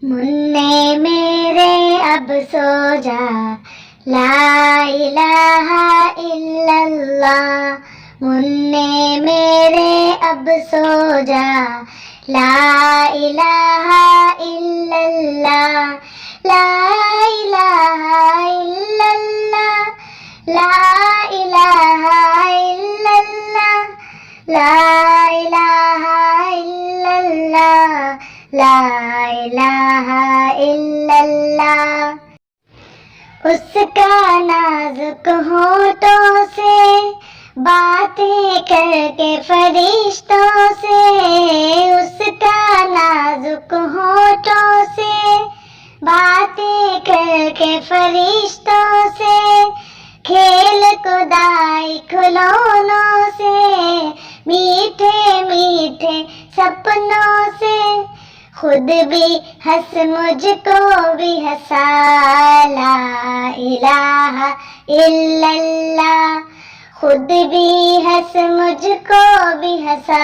मुन्ने मेरे अब सो जा, ला इलाहा इल्लल्लाह। मुन्ने मेरे अब सो जा, ला इलाहा इल्लल्लाह। ला इलाहा इल्लल्लाह, ला इलाहा इल्लल्लाह, ला इलाहा इल्लल्लाह, ला इलाहा इल्लल्लाह। उसका नाजुक होठों से बातें करके फरिश्तों से, उसका नाजुक होठों से बातें करके फरिश्तों से, खेल कुदाई खिलौनों से, मीठे मीठे सपनों से, खुद भी हंस मुझको भी हंसा, ला इलाहा इल्लल्लाह। खुद भी हंस मुझको भी हंसा,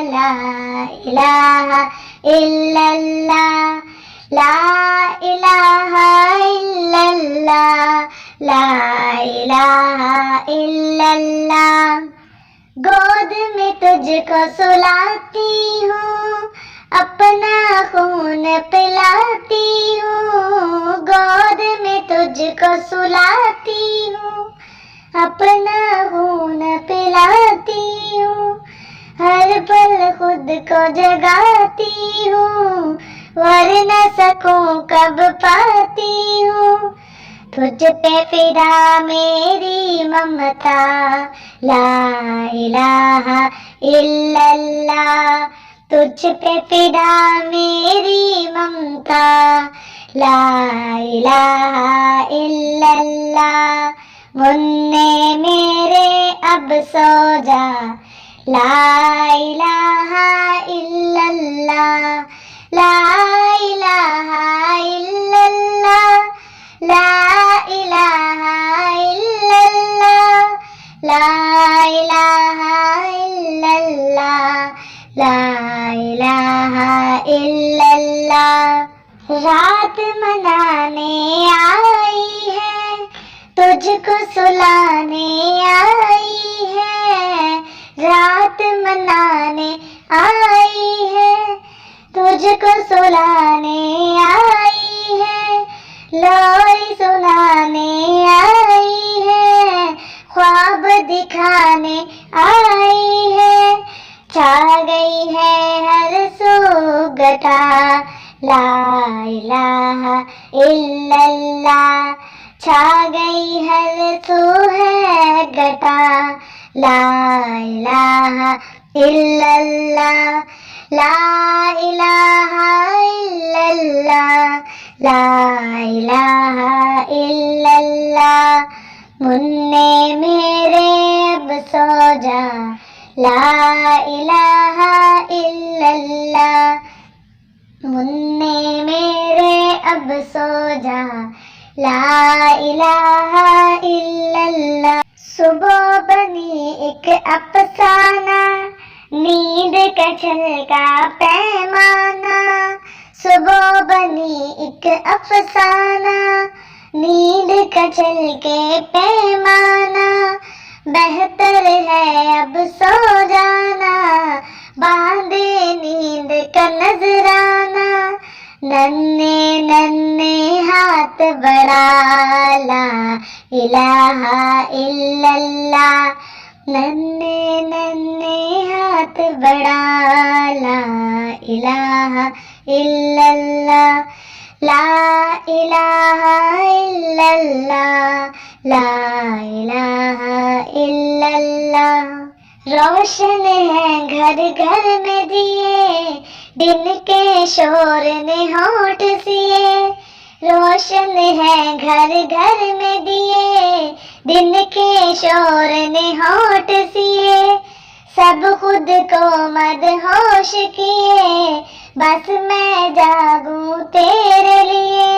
ला इलाहा इल्लल्लाह। ला इलाहा इल्लल्लाह, ला इलाहा इल्लल्लाह। गोद में तुझको सुलाती हूँ, अपना खून पिलाती हूँ। गोद में तुझको सुलाती हूँ, अपना खून पिलाती हूँ। हर पल खुद को जगाती हूँ, वरना सकूं कब पाती हूँ। तुझ पे फिदा मेरी ममता, ला इलाहा इल्लल्लाह। तुझ पे फिदा मेरी ममता, ला इलाहा इल्लल्लाह। मुन्ने मेरे अब सो जा, ला इलाहा इल्लल्लाह। ला इलाहा इल्लल्लाह, ला इलाहा इल्लल्लाह, ला इलाहा इल्लल्लाह, ला इलाहा इल्लल्लाह। रात मनाने आई है, तुझको सुलाने आई है। रात मनाने आई है, तुझको सुलाने आई है। लोरी सुनाने आई है, ख्वाब दिखाने आई है। छा गई है हर सू घटा, ला इलाहा इल्लल्लाह। छा गई हर सू है घटा, ला इलाहा इल्लल्लाह। ला इलाहा इल्लल्लाह, ला इलाहा इल्लल्लाह। मुन्ने मेरे अब सो जा, ला इलाहा इल्लल्लाह। मुन्ने मेरे अब सो जा, ला इलाहा इल्लल्लाह। सुबह बनी एक अफसाना, नींद का छलका पैमाना। सुबह बनी एक अफसाना, नींद का छलके पैमाना। बेहतर है अब सो जाना, बांधे नींद का नजराना। नन्हे नन्हे हाथ बढ़ा, ला इलाहा इल्लल्लाह। नन्हे नन्हे हाथ बढ़ा, ला इलाहा इल्लल्लाह। ला इलाहा इल्लल्लाह, ला इलाहा इल्लल्लाह। रोशन है घर घर में दिए, दिन के शोर ने होठ सिए। रोशन है घर घर में दिए, दिन के शोर ने होठ सिए। सब खुद को मदहोश किए, बस मैं जागूं तेरे लिए।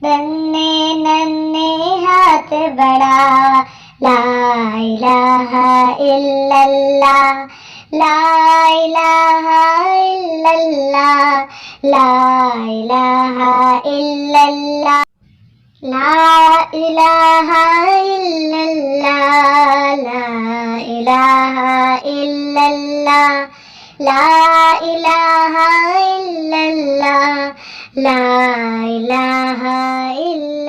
नन्हे नन्हे हाथ बढ़ा, ला इलाहा इल्लल्लाह। لا الہ الا اللہ، لا الہ الا اللہ، لا الہ الا اللہ، لا الہ الا اللہ، لا الہ الا اللہ، لا الہ الا